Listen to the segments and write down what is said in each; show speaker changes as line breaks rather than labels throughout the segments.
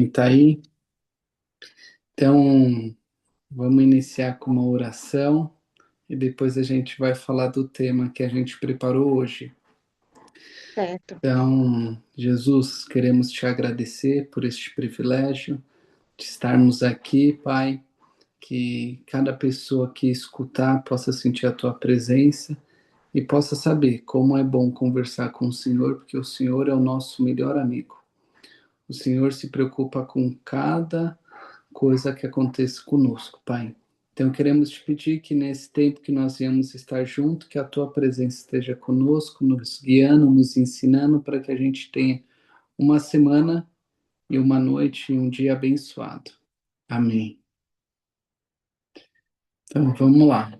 Tá aí? Então, vamos iniciar com uma oração e depois a gente vai falar do tema que a gente preparou hoje.
Certo.
Então, Jesus, queremos te agradecer por este privilégio de estarmos aqui, Pai, que cada pessoa que escutar possa sentir a tua presença e possa saber como é bom conversar com o Senhor, porque o Senhor é o nosso melhor amigo. O Senhor se preocupa com cada coisa que aconteça conosco, Pai. Então, queremos te pedir que nesse tempo que nós viemos estar junto, que a tua presença esteja conosco, nos guiando, nos ensinando, para que a gente tenha uma semana e uma noite e um dia abençoado. Amém. Então, vamos lá.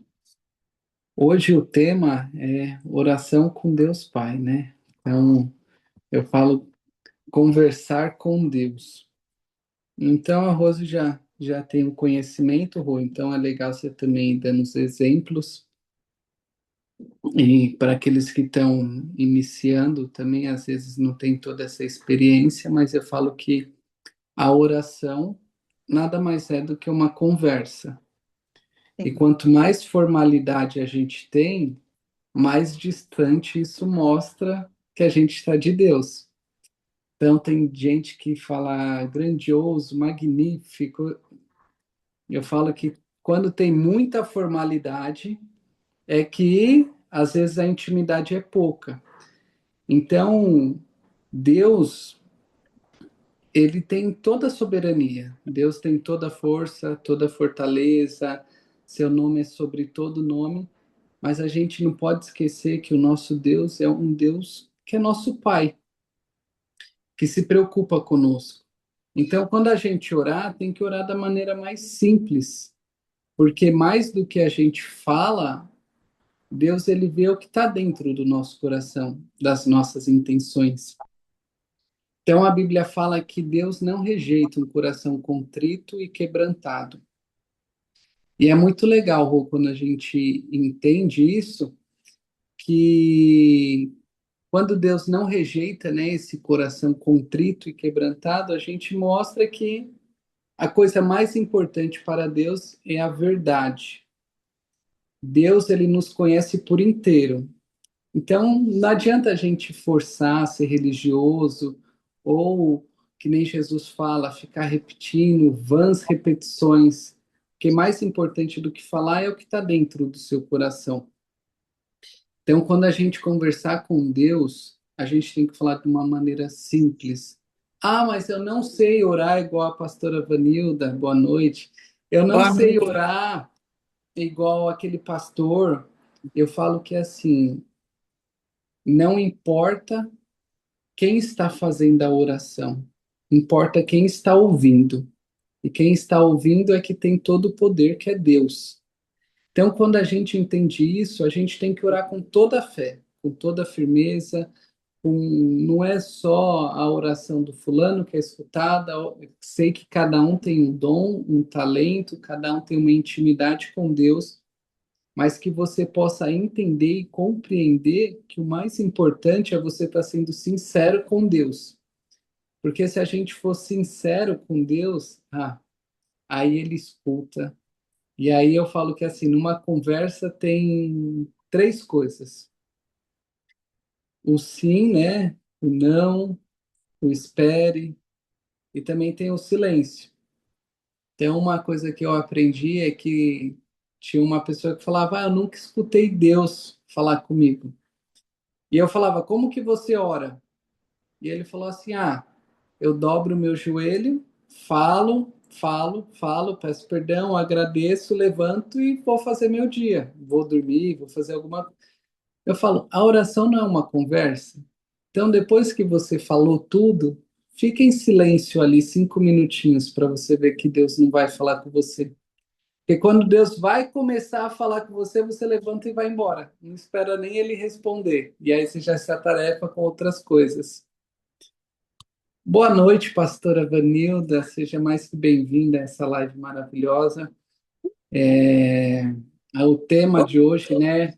Hoje o tema é oração com Deus Pai, né? Então, eu falo conversar com Deus. Então, a Rose já tem o conhecimento, Rô, então é legal você também dando os exemplos. E para aqueles que estão iniciando também, às vezes não tem toda essa experiência, mas eu falo que a oração nada mais é do que uma conversa. E
Sim.
quanto mais formalidade a gente tem, mais distante isso mostra que a gente está de Deus. Então, tem gente que fala grandioso, magnífico. Eu falo que quando tem muita formalidade, é que às vezes a intimidade é pouca. Então, Deus, ele tem toda a soberania. Deus tem toda a força, toda a fortaleza. Seu nome é sobre todo nome. Mas a gente não pode esquecer que o nosso Deus é um Deus que é nosso Pai, que se preocupa conosco. Então, quando a gente orar, tem que orar da maneira mais simples, porque mais do que a gente fala, Deus ele vê o que está dentro do nosso coração, das nossas intenções. Então a Bíblia fala que Deus não rejeita um coração contrito e quebrantado. E é muito legal, Rô, quando a gente entende isso, que quando Deus não rejeita, né, esse coração contrito e quebrantado, a gente mostra que a coisa mais importante para Deus é a verdade. Deus, ele nos conhece por inteiro. Então, não adianta a gente forçar a ser religioso ou, que nem Jesus fala, ficar repetindo vãs repetições, porque mais importante do que falar é o que está dentro do seu coração. Então, quando a gente conversar com Deus, a gente tem que falar de uma maneira simples. Ah, mas eu não sei orar igual a pastora Vanilda, boa noite. Eu não
Boa
sei
noite.
orar igual aquele pastor. Eu falo que assim, não importa quem está fazendo a oração, importa quem está ouvindo. E quem está ouvindo é que tem todo o poder, que é Deus. Então, quando a gente entende isso, a gente tem que orar com toda a fé, com toda a firmeza. Não é só a oração do fulano que é escutada. Sei que cada um tem um dom, um talento, cada um tem uma intimidade com Deus, mas que você possa entender e compreender que o mais importante é você estar sendo sincero com Deus. Porque se a gente for sincero com Deus, aí ele escuta. E aí eu falo que assim, numa conversa tem três coisas: o sim, né? O não, o espere, e também tem o silêncio. Então, uma coisa que eu aprendi é que tinha uma pessoa que falava: eu nunca escutei Deus falar comigo. E eu falava: como que você ora? E ele falou assim: eu dobro o meu joelho, falo, peço perdão, agradeço, levanto e vou fazer meu dia. Vou dormir, vou fazer alguma. Eu falo: a oração não é uma conversa. Então, depois que você falou tudo, fica em silêncio ali 5 minutinhos para você ver que Deus não vai falar com você. Porque quando Deus vai começar a falar com você, você levanta e vai embora. Não espera nem ele responder. E aí você já se atarefa com outras coisas. Boa noite, pastora Vanilda. Seja mais que bem-vinda a essa live maravilhosa. É, o tema de hoje, né?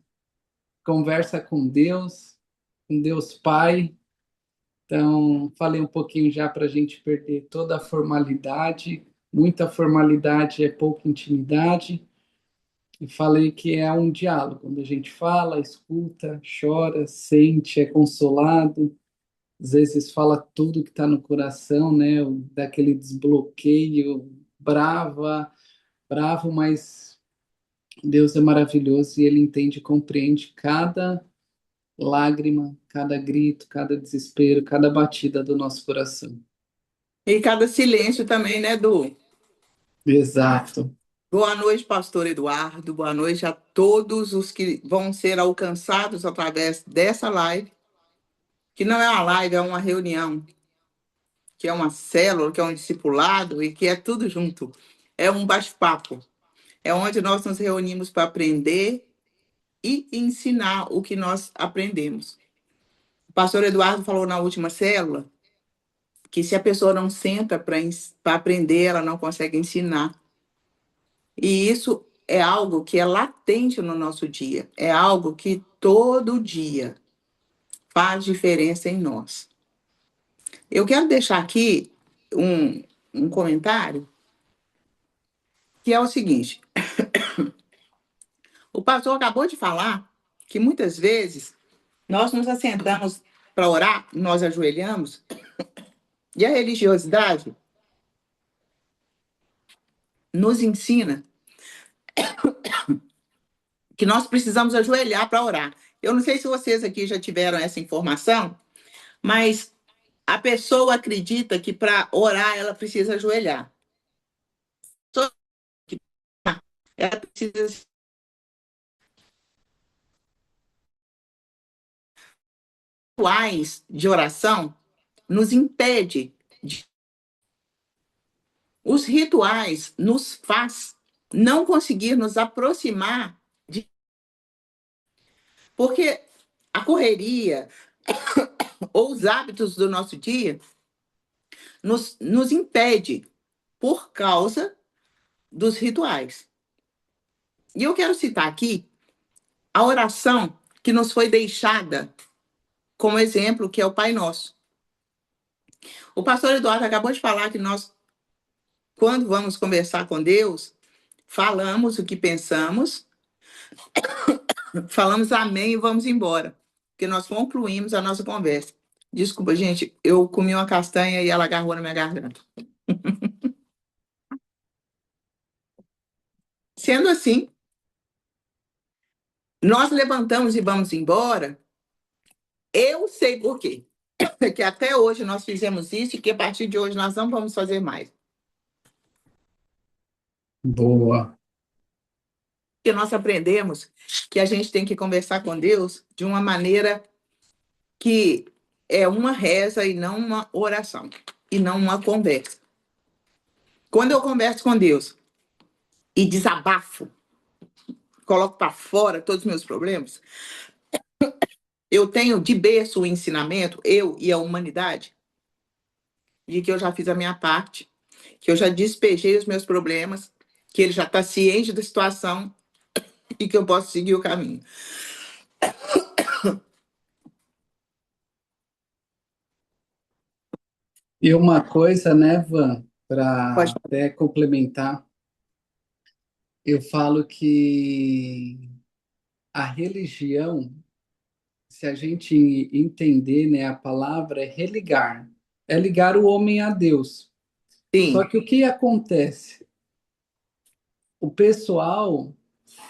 Conversa com Deus Pai. Então, falei um pouquinho já para a gente perder toda a formalidade. Muita formalidade é pouca intimidade. E falei que é um diálogo, quando a gente fala, escuta, chora, sente, é consolado, às vezes fala tudo que está no coração, né? Daquele desbloqueio, bravo, mas Deus é maravilhoso e Ele entende e compreende cada lágrima, cada grito, cada desespero, cada batida do nosso coração.
E cada silêncio também, né, Du?
Exato.
Boa noite, pastor Eduardo. Boa noite a todos os que vão ser alcançados através dessa live, que não é uma live, é uma reunião, que é uma célula, que é um discipulado e que é tudo junto. É um bate-papo. É onde nós nos reunimos para aprender e ensinar o que nós aprendemos. O pastor Eduardo falou na última célula que se a pessoa não senta para aprender, ela não consegue ensinar. E isso é algo que é latente no nosso dia, é algo que todo dia faz diferença em nós. Eu quero deixar aqui um comentário, que é o seguinte: o pastor acabou de falar que muitas vezes nós nos assentamos para orar, nós ajoelhamos, e a religiosidade nos ensina que nós precisamos ajoelhar para orar. Eu não sei se vocês aqui já tiveram essa informação, mas a pessoa acredita que para orar ela precisa ajoelhar. Ela precisa rituais de oração nos impede. Os rituais nos faz não conseguir nos aproximar de, porque a correria ou os hábitos do nosso dia nos impede por causa dos rituais. E eu quero citar aqui a oração que nos foi deixada como exemplo, que é o Pai Nosso. O pastor Eduardo acabou de falar que nós, quando vamos conversar com Deus, falamos o que pensamos, falamos amém e vamos embora, porque nós concluímos a nossa conversa. Desculpa, gente, eu comi uma castanha e ela agarrou na minha garganta. Sendo assim, nós levantamos e vamos embora. Eu sei por quê. Que até hoje nós fizemos isso e que a partir de hoje nós não vamos fazer mais.
Boa.
Porque nós aprendemos que a gente tem que conversar com Deus de uma maneira que é uma reza e não uma oração, e não uma conversa. Quando eu converso com Deus e desabafo, coloco para fora todos os meus problemas, eu tenho de berço o ensinamento, eu e a humanidade, de que eu já fiz a minha parte, que eu já despejei os meus problemas, que ele já está ciente da situação e que eu posso seguir o caminho.
E uma coisa, né, Van, para
Pode
até complementar, eu falo que a religião, se a gente entender, né, a palavra é religar, é ligar o homem a Deus. Só
sim,
que o que acontece? O pessoal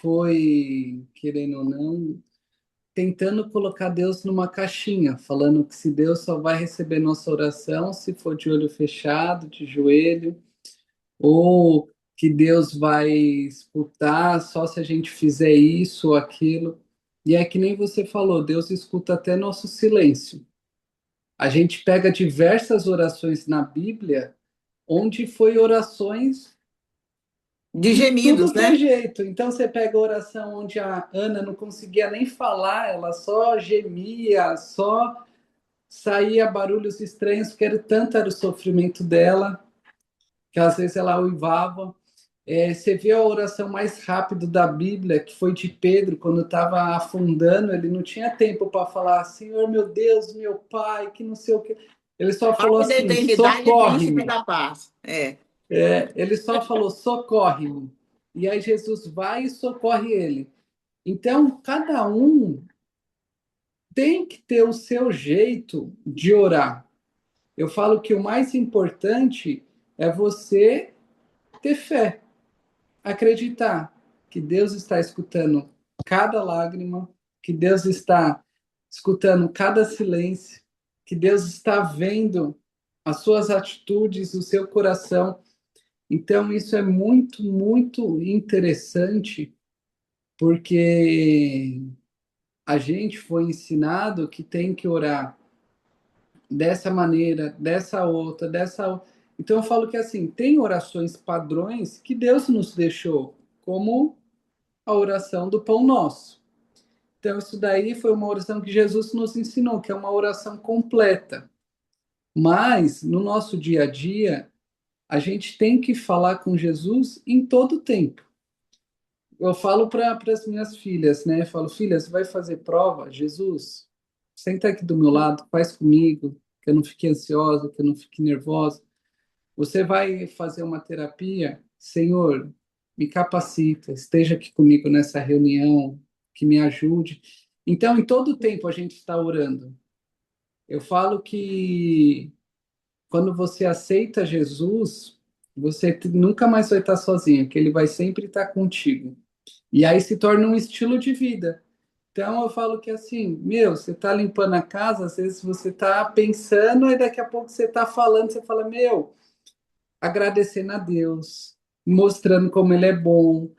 foi, querendo ou não, tentando colocar Deus numa caixinha, falando que se Deus só vai receber nossa oração se for de olho fechado, de joelho, ou que Deus vai escutar só se a gente fizer isso ou aquilo. E é que nem você falou, Deus escuta até nosso silêncio. A gente pega diversas orações na Bíblia onde foi orações
de
de
gemidos,
tudo que é
né?
jeito. Então você pega a oração onde a Ana não conseguia nem falar, ela só gemia, só saía barulhos estranhos, porque tanto era o sofrimento dela, que às vezes ela uivava. Você vê a oração mais rápida da Bíblia, que foi de Pedro, quando estava afundando, ele não tinha tempo para falar, Senhor, meu Deus, meu Pai, que não sei o quê. Ele só falou
Pai da
assim,
eternidade, príncipe
socorre-me.
da paz. É.
Ele só falou, socorre-me. E aí Jesus vai e socorre ele. Então, cada um tem que ter o seu jeito de orar. Eu falo que o mais importante é você ter fé, acreditar que Deus está escutando cada lágrima, que Deus está escutando cada silêncio, que Deus está vendo as suas atitudes, o seu coração. Então, isso é muito, muito interessante, porque a gente foi ensinado que tem que orar dessa maneira, dessa outra, dessa. Então eu falo que assim, tem orações padrões que Deus nos deixou, como a oração do Pão Nosso. Então isso daí foi uma oração que Jesus nos ensinou, que é uma oração completa. Mas no nosso dia a dia, a gente tem que falar com Jesus em todo o tempo. Eu falo para as minhas filhas, né? Eu falo, filha, você vai fazer prova? Jesus, senta aqui do meu lado, faz comigo, que eu não fique ansiosa, que eu não fique nervosa. Você vai fazer uma terapia? Senhor, me capacita, esteja aqui comigo nessa reunião, que me ajude. Então, em todo tempo a gente está orando. Eu falo que quando você aceita Jesus, você nunca mais vai estar sozinho, que ele vai sempre estar contigo. E aí se torna um estilo de vida. Então eu falo que assim, meu, você tá limpando a casa, às vezes você tá pensando e daqui a pouco você tá falando, você fala, meu, agradecendo a Deus, mostrando como ele é bom,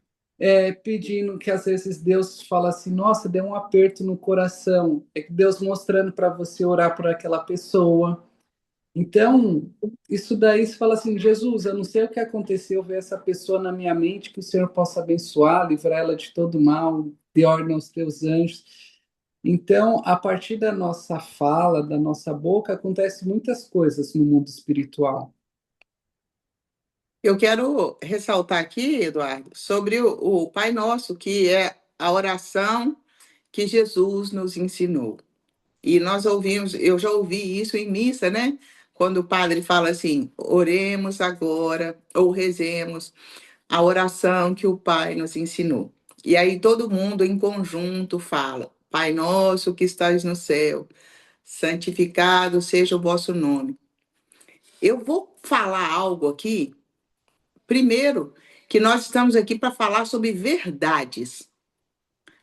pedindo que às vezes Deus fala assim, nossa, deu um aperto no coração, é que Deus mostrando para você orar por aquela pessoa. Então, isso daí se fala assim, Jesus, eu não sei o que aconteceu, ver essa pessoa na minha mente, que o Senhor possa abençoar, livrar ela de todo mal, dê ordem aos teus anjos. Então, a partir da nossa fala, da nossa boca, acontece muitas coisas no mundo espiritual.
Eu quero ressaltar aqui, Eduardo, sobre o Pai Nosso, que é a oração que Jesus nos ensinou. E nós ouvimos, eu já ouvi isso em missa, né? Quando o padre fala assim, oremos agora, ou rezemos a oração que o Pai nos ensinou. E aí todo mundo em conjunto fala, Pai nosso que estás no céu, santificado seja o vosso nome. Eu vou falar algo aqui, primeiro, que nós estamos aqui para falar sobre verdades.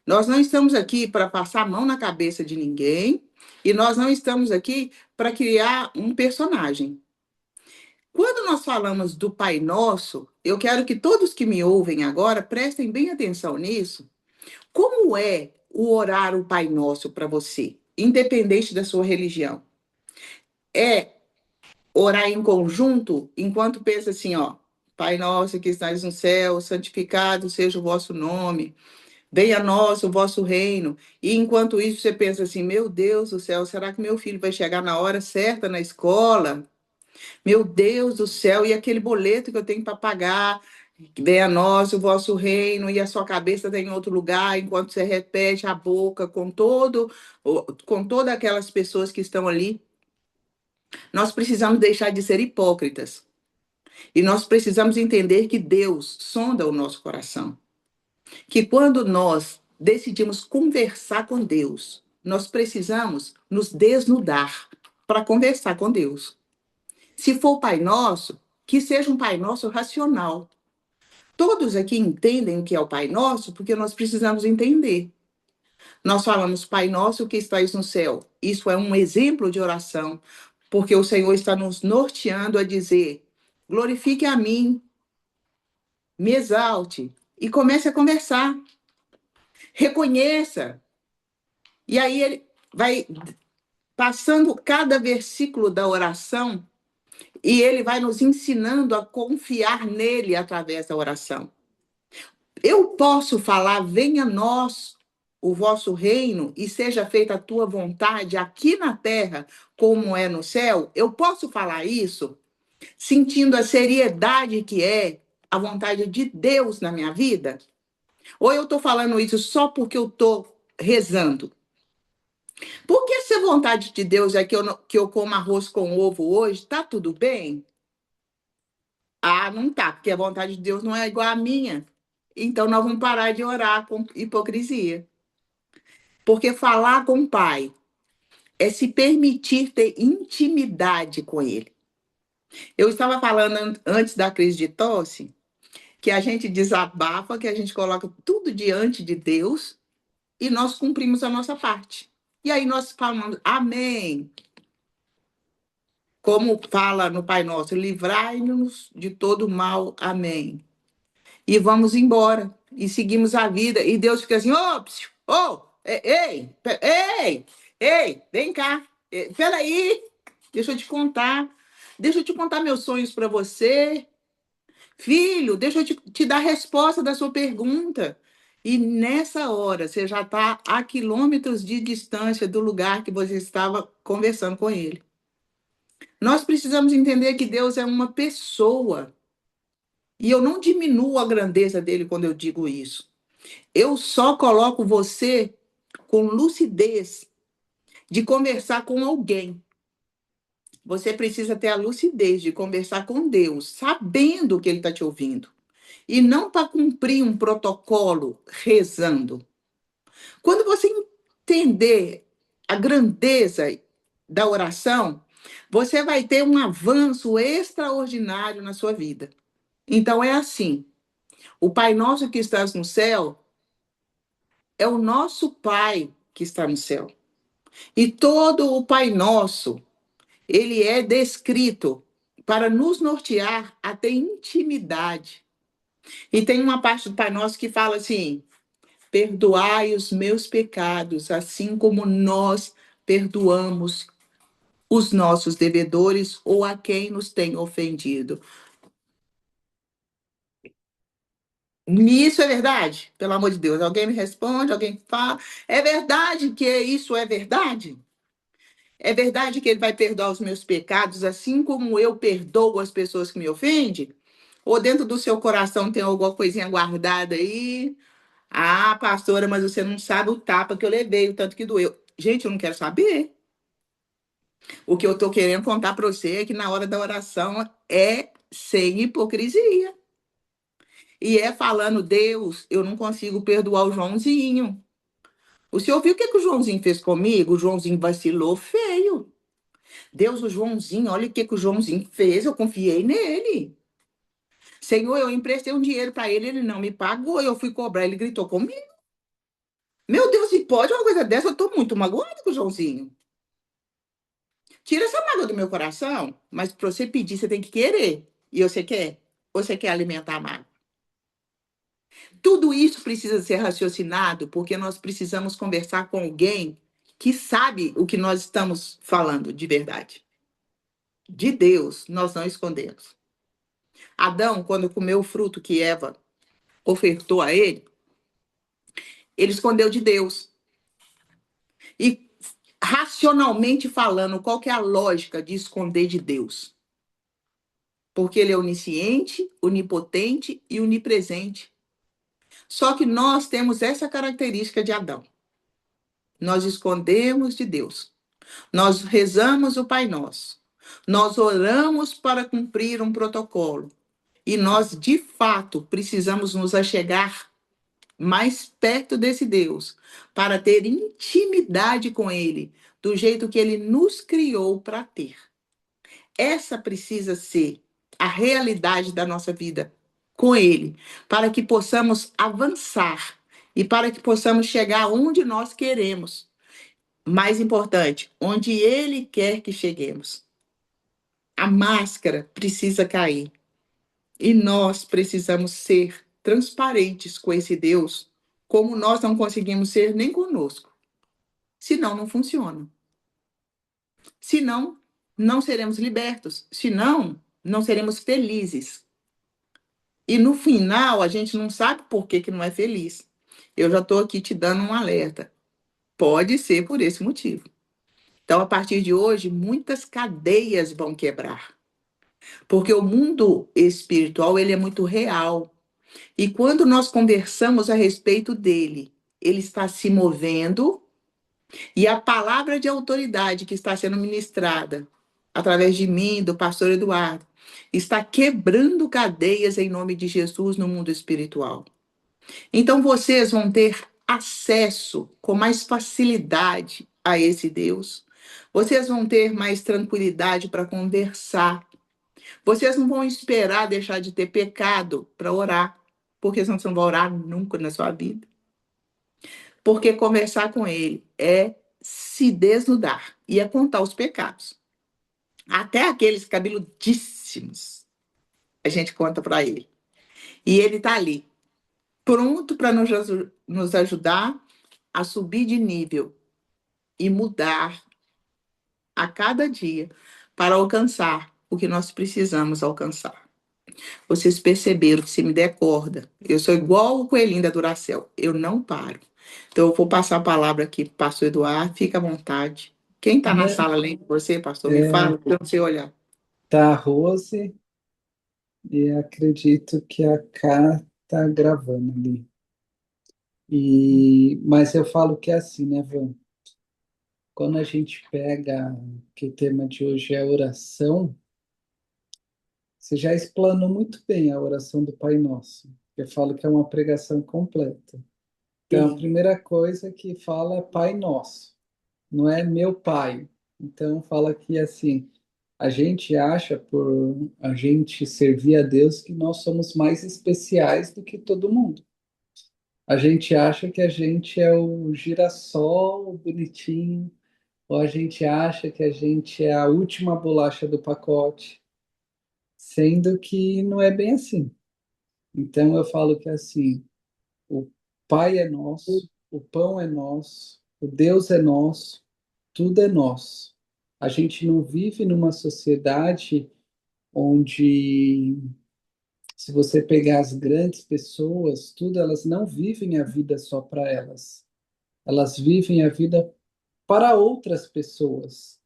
Nós não estamos aqui para passar a mão na cabeça de ninguém e nós não estamos aqui para criar um personagem. Quando nós falamos do Pai Nosso, eu quero que todos que me ouvem agora prestem bem atenção nisso. Como é o orar o Pai Nosso para você, independente da sua religião? É orar em conjunto, enquanto pensa assim, ó, Pai Nosso que estás no céu, santificado seja o vosso nome. Venha a nós o vosso reino. E enquanto isso você pensa assim, meu Deus do céu, será que meu filho vai chegar na hora certa na escola? Meu Deus do céu, e aquele boleto que eu tenho para pagar? Venha a nós o vosso reino, e a sua cabeça está em outro lugar, enquanto você repete a boca com todas aquelas pessoas que estão ali. Nós precisamos deixar de ser hipócritas. E nós precisamos entender que Deus sonda o nosso coração. Que quando nós decidimos conversar com Deus, nós precisamos nos desnudar para conversar com Deus. Se for o Pai Nosso, que seja um Pai Nosso racional. Todos aqui entendem o que é o Pai Nosso porque nós precisamos entender. Nós falamos, Pai Nosso que estais no céu. Isso é um exemplo de oração, porque o Senhor está nos norteando a dizer, glorifique a mim, me exalte e comece a conversar. Reconheça. E aí ele vai passando cada versículo da oração e ele vai nos ensinando a confiar nele através da oração. Eu posso falar, venha a nós o vosso reino e seja feita a tua vontade aqui na terra como é no céu? Eu posso falar isso sentindo a seriedade que é a vontade de Deus na minha vida? Ou eu estou falando isso só porque eu estou rezando? Porque se a vontade de Deus é que que eu como arroz com ovo hoje, tá tudo bem? Ah, não tá, porque a vontade de Deus não é igual à minha. Então nós vamos parar de orar com hipocrisia. Porque falar com o Pai é se permitir ter intimidade com Ele. Eu estava falando antes da crise de tosse, que a gente desabafa, que a gente coloca tudo diante de Deus e nós cumprimos a nossa parte. E aí nós falamos, amém. Como fala no Pai Nosso, livrai-nos de todo mal, amém. E vamos embora, e seguimos a vida, e Deus fica assim, ei, ei, vem cá, peraí, deixa eu te contar meus sonhos para você, filho, deixa eu te dar a resposta da sua pergunta. E nessa hora, você já está a quilômetros de distância do lugar que você estava conversando com ele. Nós precisamos entender que Deus é uma pessoa. E eu não diminuo a grandeza dele quando eu digo isso. Eu só coloco você com lucidez de conversar com alguém. Você precisa ter a lucidez de conversar com Deus, sabendo que ele está te ouvindo. E não para cumprir um protocolo rezando. Quando você entender a grandeza da oração, você vai ter um avanço extraordinário na sua vida. Então é assim, o Pai Nosso que estás no céu é o nosso Pai que está no céu. E todo o Pai Nosso, ele é descrito para nos nortear a ter intimidade. E tem uma parte do Pai Nosso que fala assim, perdoai os meus pecados, assim como nós perdoamos os nossos devedores ou a quem nos tem ofendido. Isso é verdade? Pelo amor de Deus, alguém me responde, alguém fala. É verdade que isso é verdade? É verdade que ele vai perdoar os meus pecados, assim como eu perdoo as pessoas que me ofendem? Ou dentro do seu coração tem alguma coisinha guardada aí? Ah, pastora, mas você não sabe o tapa que eu levei, o tanto que doeu. Gente, eu não quero saber. O que eu estou querendo contar para você é que na hora da oração é sem hipocrisia. E é falando, Deus, eu não consigo perdoar o Joãozinho. O senhor viu o que o Joãozinho fez comigo? O Joãozinho vacilou feio. Deus, o Joãozinho, olha o que o Joãozinho fez, eu confiei nele. Senhor, eu emprestei um dinheiro para ele, ele não me pagou, eu fui cobrar, ele gritou comigo. Meu Deus, se pode uma coisa dessa, eu estou muito magoada com o Joãozinho. Tira essa mágoa do meu coração, mas para você pedir, você tem que querer. E você quer? Ou você quer alimentar a mágoa? Tudo isso precisa ser raciocinado, porque nós precisamos conversar com alguém que sabe o que nós estamos falando de verdade. De Deus, nós não escondemos. Adão, quando comeu o fruto que Eva ofertou a ele escondeu de Deus. E, racionalmente falando, qual que é a lógica de esconder de Deus? Porque ele é onisciente, onipotente e onipresente. Só que nós temos essa característica de Adão. Nós escondemos de Deus. Nós rezamos o Pai Nosso. Nós oramos para cumprir um protocolo. E nós, de fato, precisamos nos achegar mais perto desse Deus, para ter intimidade com Ele, do jeito que Ele nos criou para ter. Essa precisa ser a realidade da nossa vida com Ele, para que possamos avançar e para que possamos chegar onde nós queremos. Mais importante, onde Ele quer que cheguemos. A máscara precisa cair. E nós precisamos ser transparentes com esse Deus, como nós não conseguimos ser nem conosco. Senão, não funciona. Senão, não seremos libertos. Senão, não seremos felizes. E no final, a gente não sabe por que não é feliz. Eu já estou aqui te dando um alerta. Pode ser por esse motivo. Então, a partir de hoje, muitas cadeias vão quebrar. Porque o mundo espiritual, ele é muito real. E quando nós conversamos a respeito dele, ele está se movendo e a palavra de autoridade que está sendo ministrada através de mim, do pastor Eduardo, está quebrando cadeias em nome de Jesus no mundo espiritual. Então vocês vão ter acesso com mais facilidade a esse Deus. Vocês vão ter mais tranquilidade para conversar. Vocês não vão esperar deixar de ter pecado para orar, porque senão você não vai orar nunca na sua vida. Porque conversar com ele é se desnudar e é contar os pecados. Até aqueles cabeludíssimos, a gente conta para ele. E ele está ali, pronto para nos ajudar a subir de nível e mudar a cada dia para alcançar o que nós precisamos alcançar. Vocês perceberam que se me der corda, eu sou igual o coelhinho da Duracell, eu não paro. Então, eu vou passar a palavra aqui para o pastor Eduardo, fica à vontade. Quem está na sala além de você, pastor, me fala, para você olhar.
Tá a Rose e acredito que a Ká tá gravando ali. Mas eu falo que é assim, né, Van? Quando a gente pega que o tema de hoje é oração, você já explanou muito bem a oração do Pai Nosso. Eu falo que é uma pregação completa. Então, a
Sim.
primeira coisa que fala é Pai Nosso, não é meu Pai. Então, fala que assim, a gente acha, por a gente servir a Deus, que nós somos mais especiais do que todo mundo. A gente acha que a gente é o girassol bonitinho, ou a gente acha que a gente é a última bolacha do pacote, sendo que não é bem assim. Então eu falo que assim, o Pai é nosso, o pão é nosso, o Deus é nosso, tudo é nosso. A gente não vive numa sociedade onde, se você pegar as grandes pessoas, tudo, elas não vivem a vida só para elas. Elas vivem a vida para outras pessoas.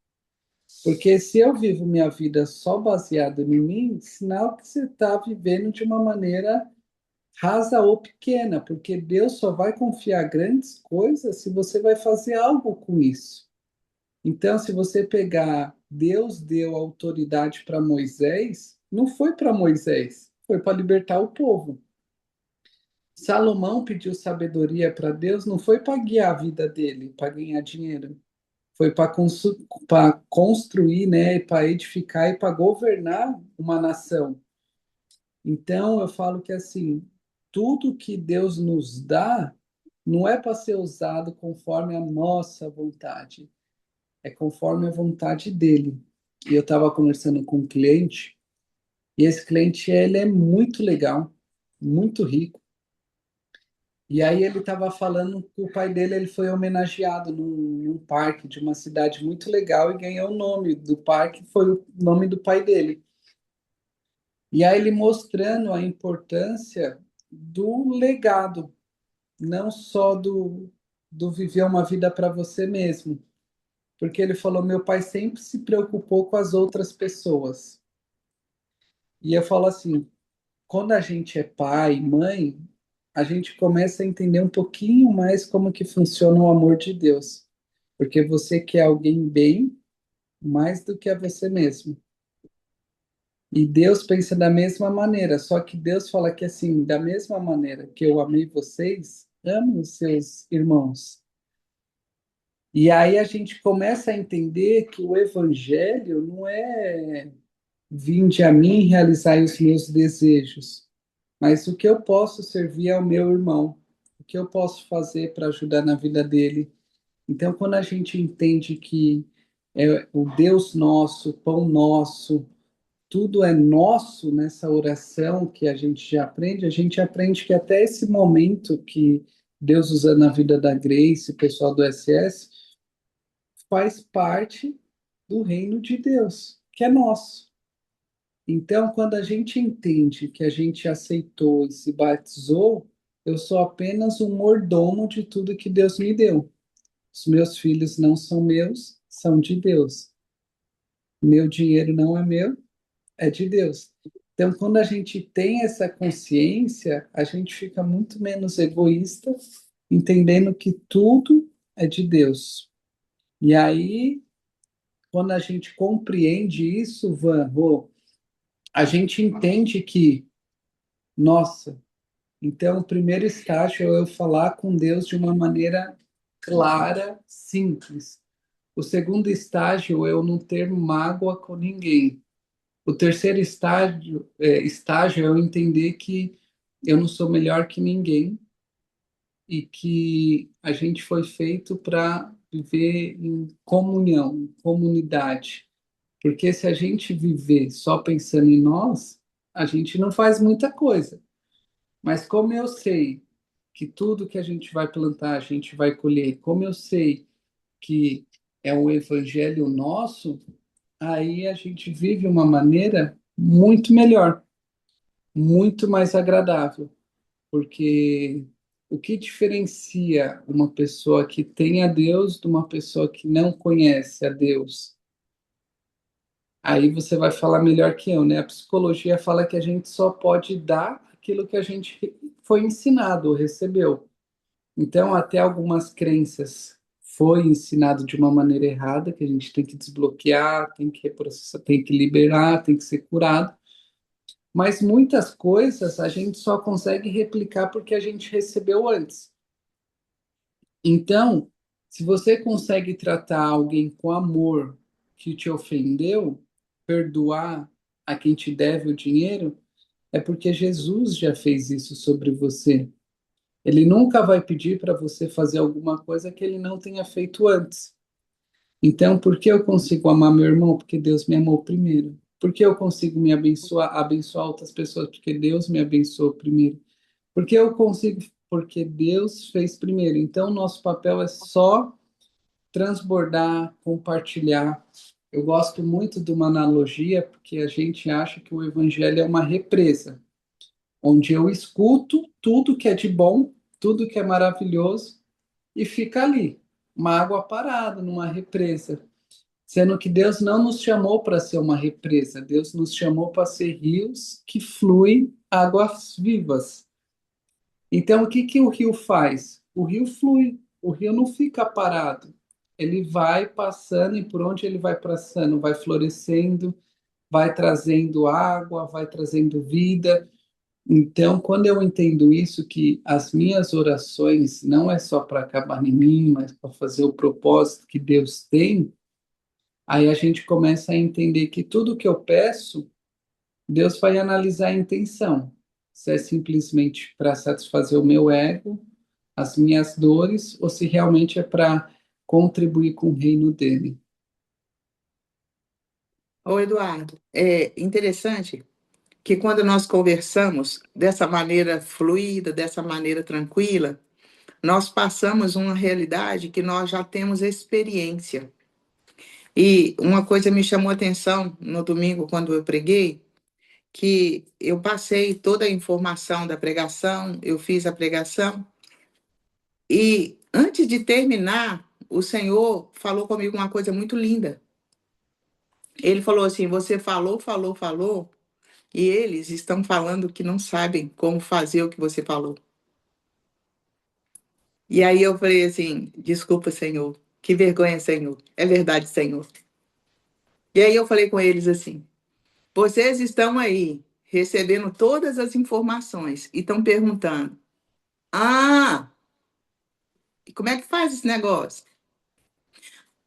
Porque se eu vivo minha vida só baseada em mim, sinal que você está vivendo de uma maneira rasa ou pequena, porque Deus só vai confiar grandes coisas se você vai fazer algo com isso. Então, se você pegar, Deus deu autoridade para Moisés, não foi para Moisés, foi para libertar o povo. Salomão pediu sabedoria para Deus, não foi para guiar a vida dele, para ganhar dinheiro. Foi para construir, né, para edificar e para governar uma nação. Então, eu falo que assim, tudo que Deus nos dá não é para ser usado conforme a nossa vontade, é conforme a vontade dele. E eu estava conversando com um cliente, e esse cliente ele é muito legal, muito rico. E aí ele estava falando que o pai dele ele foi homenageado num parque de uma cidade muito legal e ganhou o nome do parque, foi o nome do pai dele. E aí ele mostrando a importância do legado, não só do viver uma vida para você mesmo. Porque ele falou, meu pai sempre se preocupou com as outras pessoas. E eu falo assim, quando a gente é pai, mãe, a gente começa a entender um pouquinho mais como que funciona o amor de Deus. Porque você quer alguém bem mais do que a você mesmo. E Deus pensa da mesma maneira, só que Deus fala que assim, da mesma maneira que eu amei vocês, ame os seus irmãos. E aí a gente começa a entender que o evangelho não é vinde a mim realizar os meus desejos, mas o que eu posso servir ao meu irmão, o que eu posso fazer para ajudar na vida dele. Então, quando a gente entende que é o Deus nosso, o pão nosso, tudo é nosso nessa oração que a gente aprende que até esse momento que Deus usa na vida da Grace, o pessoal do SS, faz parte do reino de Deus, que é nosso. Então, quando a gente entende que a gente aceitou e se batizou, eu sou apenas um mordomo de tudo que Deus me deu. Os meus filhos não são meus, são de Deus. Meu dinheiro não é meu, é de Deus. Então, quando a gente tem essa consciência, a gente fica muito menos egoísta, entendendo que tudo é de Deus. E aí, quando a gente compreende isso, a gente entende que, nossa, então o primeiro estágio é eu falar com Deus de uma maneira clara, simples. O segundo estágio é eu não ter mágoa com ninguém. O terceiro estágio é eu entender que eu não sou melhor que ninguém e que a gente foi feito para viver em comunhão, em comunidade. Porque se a gente viver só pensando em nós, a gente não faz muita coisa. Mas como eu sei que tudo que a gente vai plantar, a gente vai colher, como eu sei que é o evangelho nosso, aí a gente vive uma maneira muito melhor, muito mais agradável, porque o que diferencia uma pessoa que tem a Deus de uma pessoa que não conhece a Deus? Aí você vai falar melhor que eu, né? A psicologia fala que a gente só pode dar aquilo que a gente foi ensinado ou recebeu. Então, até algumas crenças foi ensinado de uma maneira errada, que a gente tem que desbloquear, tem que reprocessar, tem que liberar, tem que ser curado. Mas muitas coisas a gente só consegue replicar porque a gente recebeu antes. Então, se você consegue tratar alguém com amor que te ofendeu, perdoar a quem te deve o dinheiro, é porque Jesus já fez isso sobre você. Ele nunca vai pedir para você fazer alguma coisa que ele não tenha feito antes. Então, por que eu consigo amar meu irmão? Porque Deus me amou primeiro. Por que eu consigo me abençoar, abençoar outras pessoas? Porque Deus me abençoou primeiro. Por que eu consigo? Porque Deus fez primeiro. Então, nosso papel é só transbordar, compartilhar. Eu gosto muito de uma analogia, porque a gente acha que o evangelho é uma represa, onde eu escuto tudo que é de bom, tudo que é maravilhoso, e fica ali, uma água parada numa represa. Sendo que Deus não nos chamou para ser uma represa, Deus nos chamou para ser rios que fluem águas vivas. Então, o que que o rio faz? O rio flui, o rio não fica parado. Ele vai passando e por onde ele vai passando, vai florescendo, vai trazendo água, vai trazendo vida. Então, quando eu entendo isso, que as minhas orações não é só para acabar em mim, mas para fazer o propósito que Deus tem, aí a gente começa a entender que tudo que eu peço, Deus vai analisar a intenção. Se é simplesmente para satisfazer o meu ego, as minhas dores, ou se realmente é para contribuir com o reino dele.
Ô, Eduardo, é interessante que quando nós conversamos dessa maneira fluida, dessa maneira tranquila, nós passamos uma realidade que nós já temos experiência. E uma coisa me chamou a atenção no domingo, quando eu preguei, que eu passei toda a informação da pregação, eu fiz a pregação, e antes de terminar, o Senhor falou comigo uma coisa muito linda. Ele falou assim: Você falou, falou, falou, e eles estão falando que não sabem como fazer o que você falou. E aí eu falei assim: Desculpa, Senhor, que vergonha, Senhor. É verdade, Senhor. E aí eu falei com eles assim: Vocês estão aí recebendo todas as informações e estão perguntando: Ah, e como é que faz esse negócio?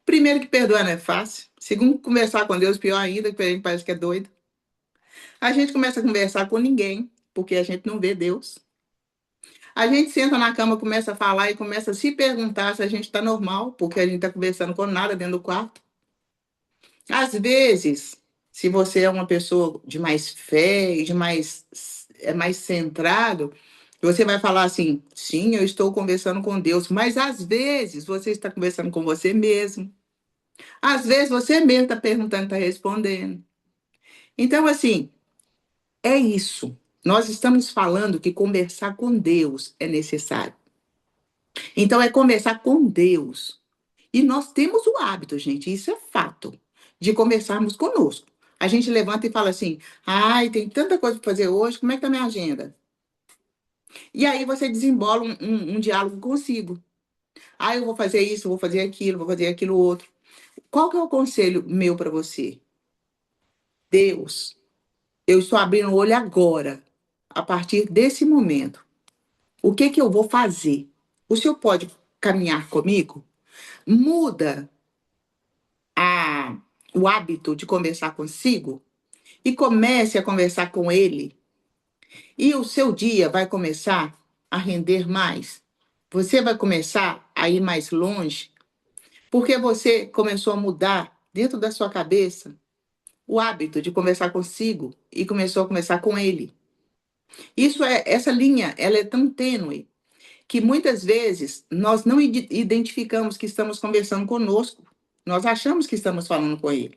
Primeiro que perdoar não é fácil. Segundo, conversar com Deus, pior ainda, que a gente parece que é doido. A gente começa a conversar com ninguém, porque a gente não vê Deus. A gente senta na cama, começa a falar e começa a se perguntar se a gente está normal, porque a gente está conversando com nada dentro do quarto. Às vezes, se você é uma pessoa de mais fé e de mais centrado, você vai falar assim: sim, eu estou conversando com Deus, mas às vezes você está conversando com você mesmo. Às vezes você mesmo está perguntando, está respondendo. Então, assim, é isso. Nós estamos falando que conversar com Deus é necessário. Então, é conversar com Deus. E nós temos o hábito, gente, isso é fato, de conversarmos conosco. A gente levanta e fala assim: ai, tem tanta coisa para fazer hoje, como é que tá a minha agenda? E aí você desembola um diálogo consigo. Ah, eu vou fazer isso, vou fazer aquilo, vou fazer aquilo outro. Qual que é o conselho meu para você? Deus, eu estou abrindo o olho agora, a partir desse momento. O que que eu vou fazer? O senhor pode caminhar comigo? Muda a, o hábito de conversar consigo e comece a conversar com ele. E o seu dia vai começar a render mais. Você vai começar a ir mais longe, porque você começou a mudar dentro da sua cabeça o hábito de conversar consigo e começou a conversar com ele. Essa linha, ela é tão tênue que muitas vezes nós não identificamos que estamos conversando conosco. Nós achamos que estamos falando com ele.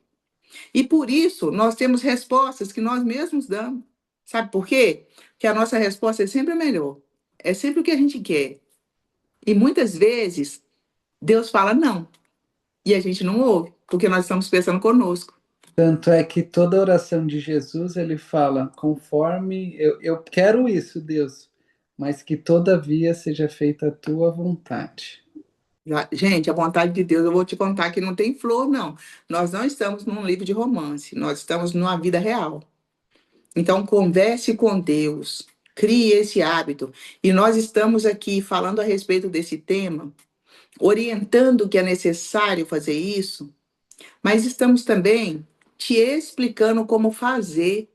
E por isso nós temos respostas que nós mesmos damos. Sabe por quê? Porque a nossa resposta é sempre a melhor. É sempre o que a gente quer. E muitas vezes Deus fala não. E a gente não ouve, porque nós estamos pensando conosco.
Tanto é que toda oração de Jesus, ele fala, conforme eu quero isso, Deus, mas que todavia seja feita a tua vontade.
Gente, a vontade de Deus, eu vou te contar que não tem flor, não. Nós não estamos num livro de romance, nós estamos numa vida real. Então, converse com Deus, crie esse hábito. E nós estamos aqui falando a respeito desse tema, orientando que é necessário fazer isso, mas estamos também te explicando como fazer.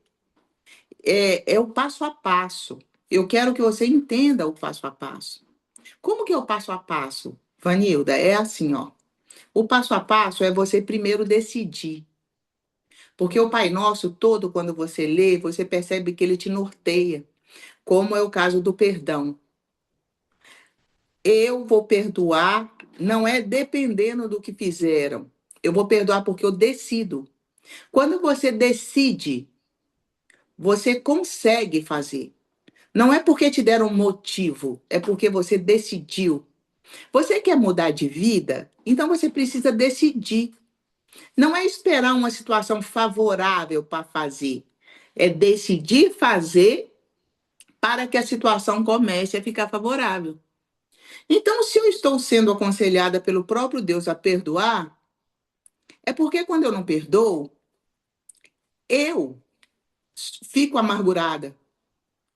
É o passo a passo. Eu quero que você entenda o passo a passo. Como que é o passo a passo, Vanilda? É assim, ó. O passo a passo é você primeiro decidir. Porque o Pai Nosso todo, quando você lê, você percebe que ele te norteia, como é o caso do perdão. Eu vou perdoar, não é dependendo do que fizeram. Eu vou perdoar porque eu decido. Quando você decide, você consegue fazer. Não é porque te deram um motivo, é porque você decidiu. Você quer mudar de vida? Então você precisa decidir. Não é esperar uma situação favorável para fazer. É decidir fazer para que a situação comece a ficar favorável. Então, se eu estou sendo aconselhada pelo próprio Deus a perdoar, é porque quando eu não perdoo, eu fico amargurada.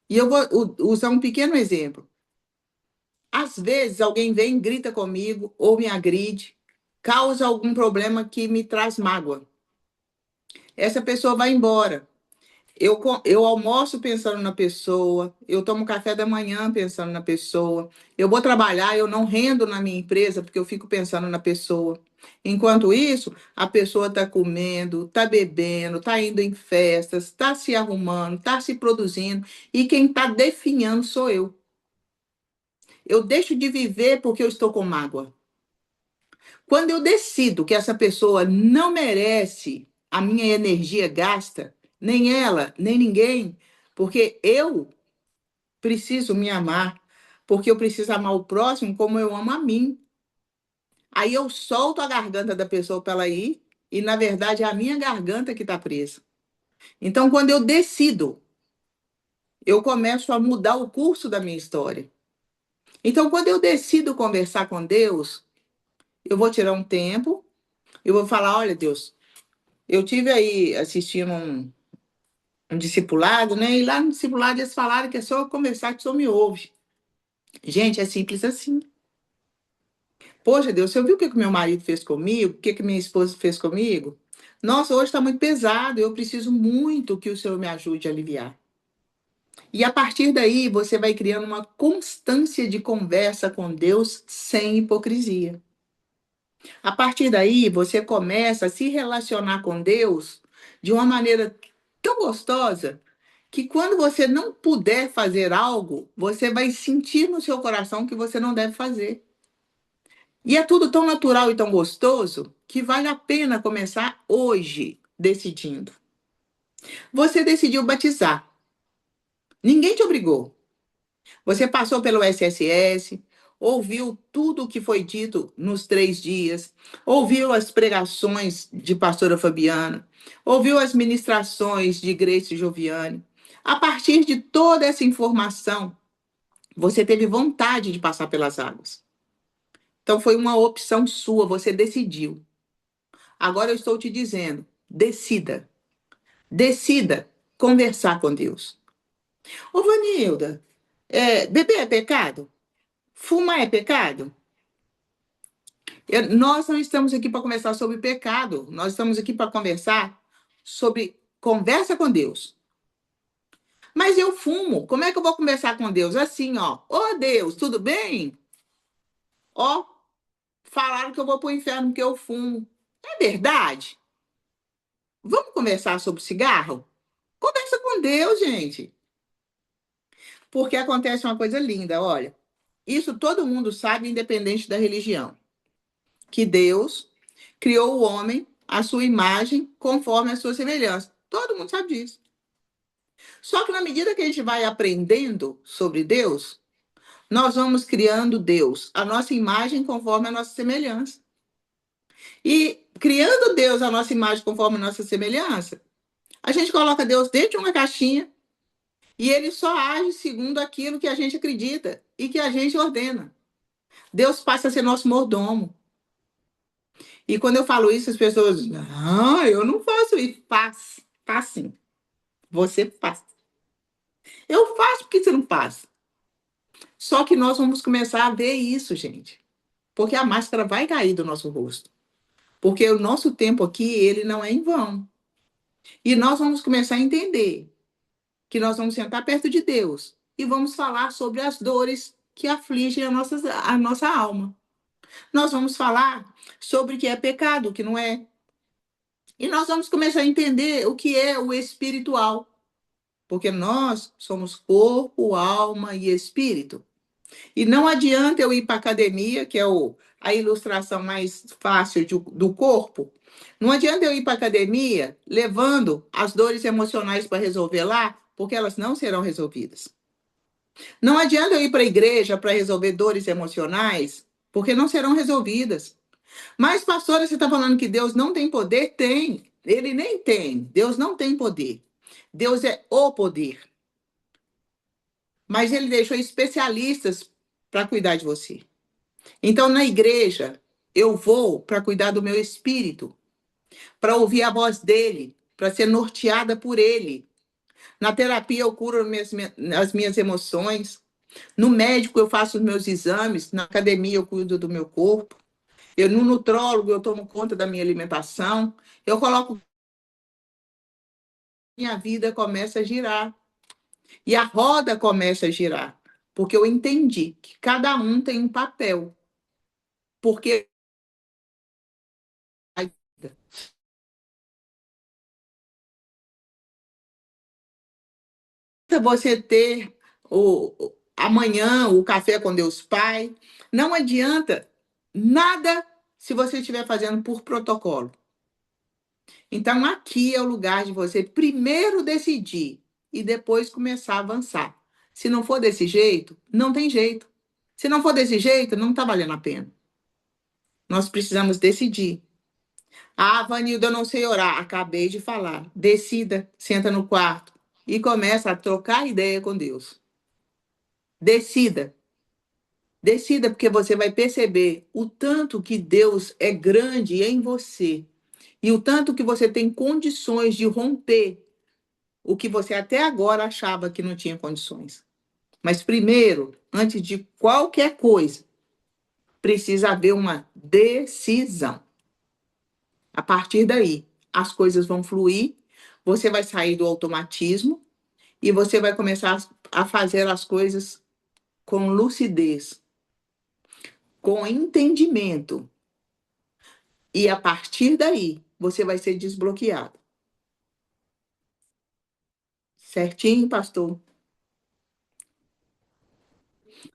E eu vou usar um pequeno exemplo. Às vezes, alguém vem, grita comigo ou me agride, causa algum problema que me traz mágoa. Essa pessoa vai embora. Eu almoço pensando na pessoa, eu tomo café da manhã pensando na pessoa, eu vou trabalhar, eu não rendo na minha empresa porque eu fico pensando na pessoa. Enquanto isso, a pessoa está comendo, está bebendo, está indo em festas, está se arrumando, está se produzindo, e quem está definhando sou eu. Eu deixo de viver porque eu estou com mágoa. Quando eu decido que essa pessoa não merece a minha energia gasta, nem ela, nem ninguém, porque eu preciso me amar, porque eu preciso amar o próximo como eu amo a mim. Aí eu solto a garganta da pessoa para ela ir, e na verdade é a minha garganta que está presa. Então, quando eu decido, eu começo a mudar o curso da minha história. Então, quando eu decido conversar com Deus, eu vou tirar um tempo, eu vou falar: olha, Deus, eu tive aí assistindo um discipulado, né? E lá no discipulado eles falaram que é só eu conversar que o senhor me ouve. Gente, é simples assim. Poxa, Deus, você viu o que que meu marido fez comigo? O que que minha esposa fez comigo? Nossa, hoje está muito pesado, eu preciso muito que o Senhor me ajude a aliviar. E a partir daí, você vai criando uma constância de conversa com Deus sem hipocrisia. A partir daí, você começa a se relacionar com Deus de uma maneira tão gostosa que quando você não puder fazer algo, você vai sentir no seu coração que você não deve fazer. E é tudo tão natural e tão gostoso que vale a pena começar hoje decidindo. Você decidiu batizar. Ninguém te obrigou. Você passou pelo SSS, ouviu tudo o que foi dito nos 3 dias, ouviu as pregações de pastora Fabiana, ouviu as ministrações de Grace Joviane. A partir de toda essa informação, você teve vontade de passar pelas águas. Então foi uma opção sua, você decidiu. Agora eu estou te dizendo, decida. Decida conversar com Deus. Ô, Vanilda, beber é pecado? Fumar é pecado? Nós não estamos aqui para conversar sobre pecado. Nós estamos aqui para conversar sobre conversa com Deus. Mas eu fumo. Como é que eu vou conversar com Deus? Assim, ó. Ô, Deus, tudo bem? Ó, falaram que eu vou para o inferno porque eu fumo. É verdade? Vamos conversar sobre cigarro? Conversa com Deus, gente. Porque acontece uma coisa linda, olha. Isso todo mundo sabe, independente da religião. Que Deus criou o homem à sua imagem, conforme a sua semelhança. Todo mundo sabe disso. Só que na medida que a gente vai aprendendo sobre Deus, nós vamos criando Deus, a nossa imagem conforme a nossa semelhança. E criando Deus a nossa imagem conforme a nossa semelhança, a gente coloca Deus dentro de uma caixinha e ele só age segundo aquilo que a gente acredita e que a gente ordena. Deus passa a ser nosso mordomo. E quando eu falo isso, as pessoas dizem, não, eu não faço isso. Faz, faz sim. Você faz. Eu faço porque você não faz. Só que nós vamos começar a ver isso, gente. Porque a máscara vai cair do nosso rosto. Porque o nosso tempo aqui, ele não é em vão. E nós vamos começar a entender que nós vamos sentar perto de Deus e vamos falar sobre as dores que afligem a nossa alma. Nós vamos falar sobre o que é pecado, o que não é. E nós vamos começar a entender o que é o espiritual. Porque nós somos corpo, alma e espírito. E não adianta eu ir para a academia, que é a ilustração mais fácil do corpo. Não adianta eu ir para a academia levando as dores emocionais para resolver lá, porque elas não serão resolvidas. Não adianta eu ir para a igreja para resolver dores emocionais, porque não serão resolvidas. Mas, pastora, você está falando que Deus não tem poder? Tem. Ele nem tem. Deus não tem poder. Deus é o poder. Mas ele deixou especialistas para cuidar de você. Então, na igreja, eu vou para cuidar do meu espírito, para ouvir a voz dele, para ser norteada por ele. Na terapia, eu curo as minhas emoções. No médico, eu faço os meus exames. Na academia, eu cuido do meu corpo. No nutrólogo, eu tomo conta da minha alimentação. Eu coloco. Minha vida começa a girar. E a roda começa a girar. Porque eu entendi que cada um tem um papel. Porque você ter amanhã o café com Deus Pai, não adianta nada se você estiver fazendo por protocolo. Então, aqui é o lugar de você primeiro decidir e depois começar a avançar. Se não for desse jeito, não tem jeito. Se não for desse jeito, não está valendo a pena. Nós precisamos decidir. Ah, Vanilda, eu não sei orar. Acabei de falar. Decida, senta no quarto e começa a trocar ideia com Deus. Decida. Decida, porque você vai perceber o tanto que Deus é grande em você e o tanto que você tem condições de romper o que você até agora achava que não tinha condições. Mas primeiro, antes de qualquer coisa, precisa haver uma decisão. A partir daí, as coisas vão fluir, você vai sair do automatismo e você vai começar a fazer as coisas com lucidez, com entendimento. E a partir daí, você vai ser desbloqueado. Certinho, pastor?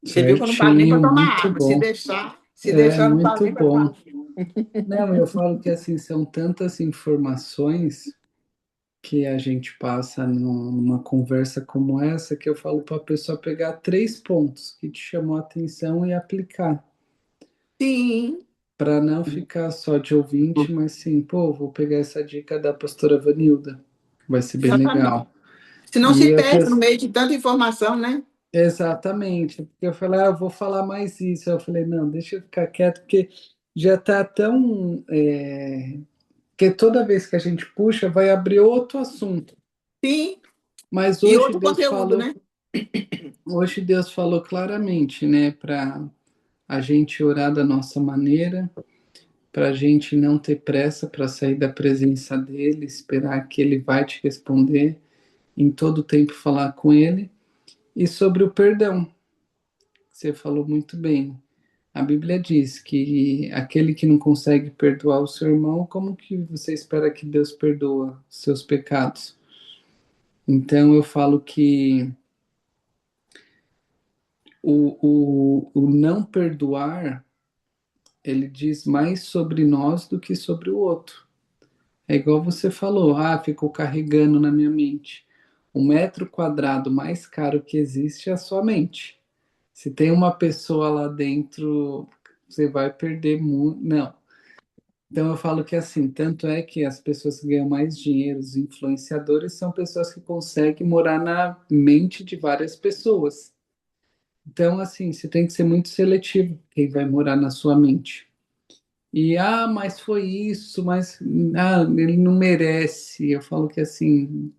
Você viu que eu não paro nem para
Certinho,
tomar
muito
água. Se
bom.
deixar, eu não paro
Muito
nem para tomar.
bom. Não, eu falo que assim, são tantas informações que a gente passa numa conversa como essa, que eu falo para a pessoa pegar 3 pontos que te chamou a atenção e aplicar,
Sim.
para não ficar só de ouvinte, mas sim, pô, vou pegar essa dica da pastora Vanilda, vai ser bem
Exatamente.
legal.
Senão se
E a
perde no
pessoa,
meio de tanta informação, né?
exatamente, porque eu falei, eu vou falar mais isso. Eu falei, não, deixa eu ficar quieto, porque já tá tão. Que toda vez que a gente puxa, vai abrir outro assunto.
Sim.
Mas
E
hoje
outro
Deus
conteúdo,
falou,
né?
hoje Deus falou claramente, né, para a gente orar da nossa maneira, para a gente não ter pressa para sair da presença dele, esperar que ele vai te responder, em todo tempo falar com ele. E sobre o perdão, você falou muito bem. A Bíblia diz que aquele que não consegue perdoar o seu irmão, como que você espera que Deus perdoa seus pecados? Então eu falo que o não perdoar, ele diz mais sobre nós do que sobre o outro. É igual você falou, ficou carregando na minha mente. O metro quadrado mais caro que existe é a sua mente. Se tem uma pessoa lá dentro, você vai perder muito. Não. Então eu falo que assim, tanto é que as pessoas que ganham mais dinheiro, os influenciadores, são pessoas que conseguem morar na mente de várias pessoas. Então, assim, você tem que ser muito seletivo quem vai morar na sua mente. E, mas foi isso, mas, ele não merece. Eu falo que, assim,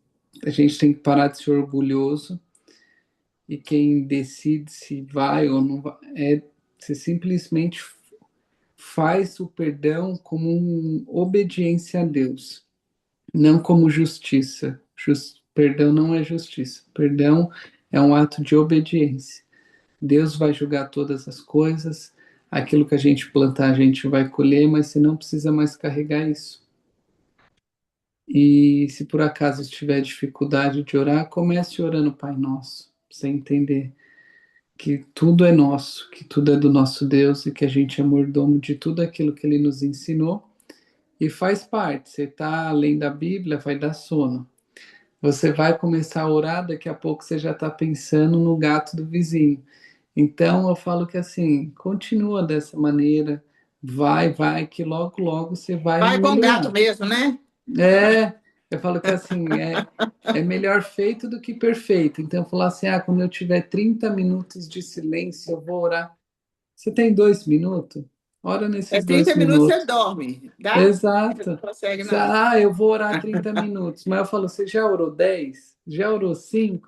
a gente tem que parar de ser orgulhoso e quem decide se vai ou não vai, você simplesmente faz o perdão como uma obediência a Deus, não como justiça. Perdão não é justiça. Perdão é um ato de obediência. Deus vai julgar todas as coisas. Aquilo que a gente plantar, a gente vai colher, mas você não precisa mais carregar isso. E se por acaso tiver dificuldade de orar, comece orando Pai Nosso, pra você entender que tudo é nosso, que tudo é do nosso Deus e que a gente é mordomo de tudo aquilo que Ele nos ensinou e faz parte. Você está além da Bíblia, vai dar sono. Você vai começar a orar, daqui a pouco você já está pensando no gato do vizinho. Então eu falo que assim, continua dessa maneira, vai, que logo, logo você vai
Vai com gato
melhorar.
mesmo, né?
Eu falo que assim, é melhor feito do que perfeito. Então eu falo assim, quando eu tiver 30 minutos de silêncio, eu vou orar. Você tem 2 minutos? Ora
É
nesses
30
dois
minutos você
minutos.
dorme, tá? Você não
Exato.
consegue, não.
Eu vou orar 30 minutos. Mas eu falo, você já orou 10? Já orou 5?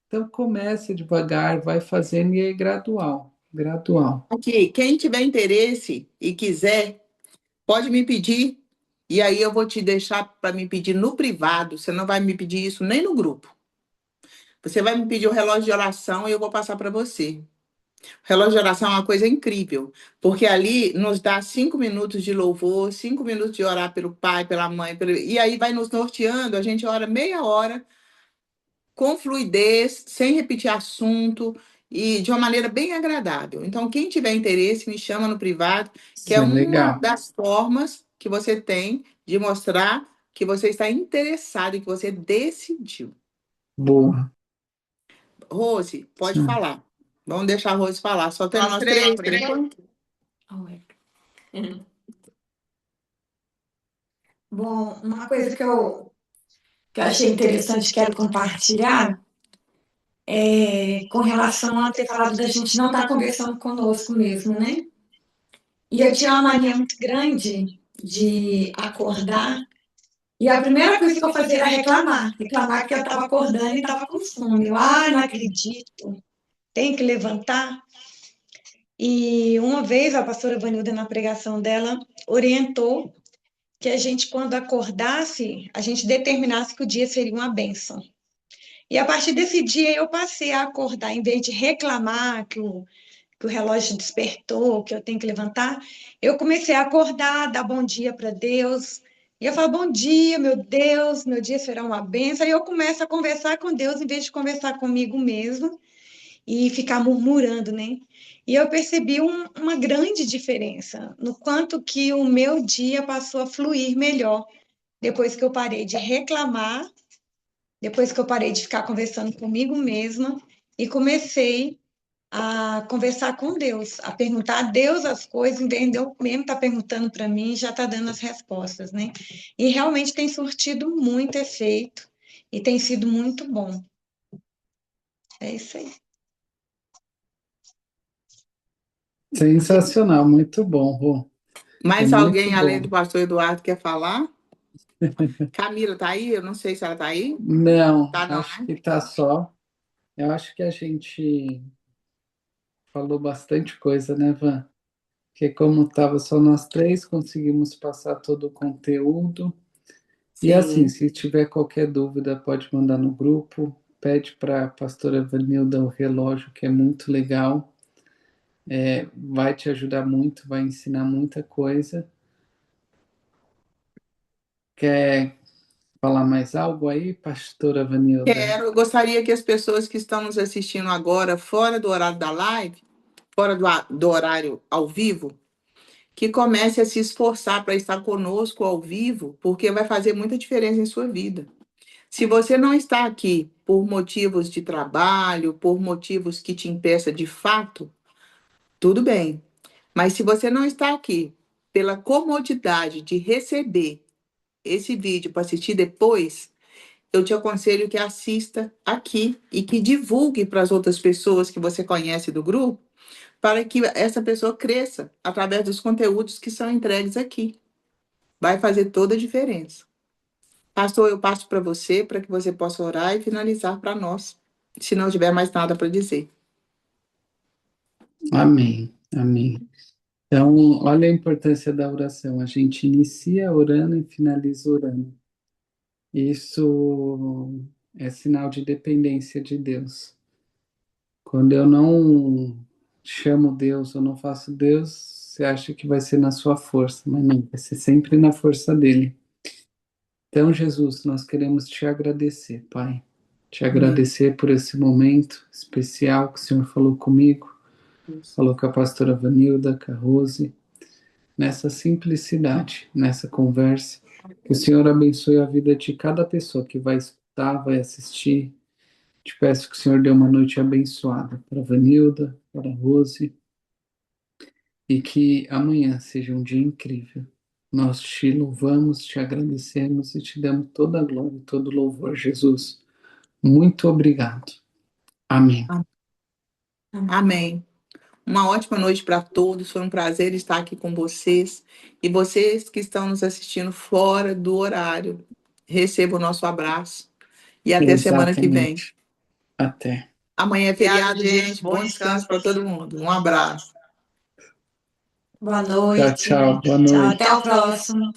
Então comece devagar, vai fazendo e é gradual, gradual.
Aqui, quem tiver interesse e quiser, pode me pedir. E aí eu vou te deixar para me pedir no privado. Você não vai me pedir isso nem no grupo. Você vai me pedir o relógio de oração e eu vou passar para você. O relógio de oração é uma coisa incrível, porque ali nos dá 5 minutos de louvor, 5 minutos de orar pelo pai, pela mãe, e aí vai nos norteando. A gente ora meia hora com fluidez, sem repetir assunto e de uma maneira bem agradável. Então, quem tiver interesse, me chama no privado, que
Isso
é
é
uma
legal.
das formas que você tem de mostrar que você está interessado e que você decidiu.
Boa.
Rose, pode
Sim.
falar. Vamos deixar a Rose falar. Só temos
Nós
nós
três,
três,
por
por enquanto.
Bom, uma coisa que eu achei interessante, quero compartilhar, é com relação a ter falado da gente não estar conversando conosco mesmo, né? E eu tinha uma mania muito grande de acordar, e a primeira coisa que eu fazia era reclamar. Reclamar que eu estava acordando e estava com sono. Não acredito, tem que levantar. E uma vez a pastora Vanilda, na pregação dela, orientou que a gente, quando acordasse, a gente determinasse que o dia seria uma bênção. E a partir desse dia eu passei a acordar, em vez de reclamar que o relógio despertou, que eu tenho que levantar, eu comecei a acordar, dar bom dia para Deus. E eu falo, bom dia, meu Deus, meu dia será uma bênção. E eu começo a conversar com Deus, em vez de conversar comigo mesmo e ficar murmurando, né? E eu percebi uma grande diferença no quanto que o meu dia passou a fluir melhor depois que eu parei de reclamar depois que eu parei de ficar conversando comigo mesma e comecei a conversar com Deus, a perguntar a Deus as coisas, entendeu? Mesmo tá perguntando para mim, já tá dando as respostas, né? E realmente tem surtido muito efeito e tem sido muito bom. É isso aí.
Sensacional, muito bom, Rô.
Mais
É
alguém
muito
além
bom.
do pastor Eduardo quer falar? Camila tá aí? Eu não sei se ela tá aí.
Não,
Tá não,
acho
né?
que tá só. Eu acho que a gente falou bastante coisa, né, Van? Porque como estava só nós três, conseguimos passar todo o conteúdo. E assim,
Sim.
se tiver qualquer dúvida, pode mandar no grupo. Pede para a pastora Vanilda o relógio, que é muito legal. Vai te ajudar muito, vai ensinar muita coisa. Quer falar mais algo aí, pastora Vanilda?
Eu gostaria que as pessoas que estão nos assistindo agora, fora do horário da live, fora do horário ao vivo, que comece a se esforçar para estar conosco ao vivo, porque vai fazer muita diferença em sua vida. Se você não está aqui por motivos de trabalho, por motivos que te impeça de fato, tudo bem. Mas se você não está aqui pela comodidade de receber esse vídeo para assistir depois, eu te aconselho que assista aqui e que divulgue para as outras pessoas que você conhece do grupo, para que essa pessoa cresça através dos conteúdos que são entregues aqui. Vai fazer toda a diferença. Pastor, eu passo para você para que você possa orar e finalizar para nós, se não tiver mais nada para dizer.
Amém, amém. Então, olha a importância da oração. A gente inicia orando e finaliza orando. Isso é sinal de dependência de Deus. Quando eu não chamo Deus, eu não faço Deus, você acha que vai ser na sua força, mas não, vai ser sempre na força dele. Então, Jesus, nós queremos te agradecer, Pai. Te agradecer por esse momento especial que o Senhor falou comigo, falou com a pastora Vanilda, com a Rose, nessa simplicidade, nessa conversa. Que o Senhor abençoe a vida de cada pessoa que vai escutar, vai assistir. Te peço que o Senhor dê uma noite abençoada para a Vanilda, para a Rose, e que amanhã seja um dia incrível. Nós te louvamos, te agradecemos e te damos toda a glória e todo o louvor, Jesus. Muito obrigado. Amém.
Amém. Uma ótima noite para todos. Foi um prazer estar aqui com vocês. E vocês que estão nos assistindo fora do horário, recebam o nosso abraço. E até semana que vem.
Exatamente. Até.
Amanhã é feriado, gente. Bom descanso para todo mundo. Um abraço.
Boa noite.
Tchau, tchau. Boa
Tchau,
noite.
até o próximo.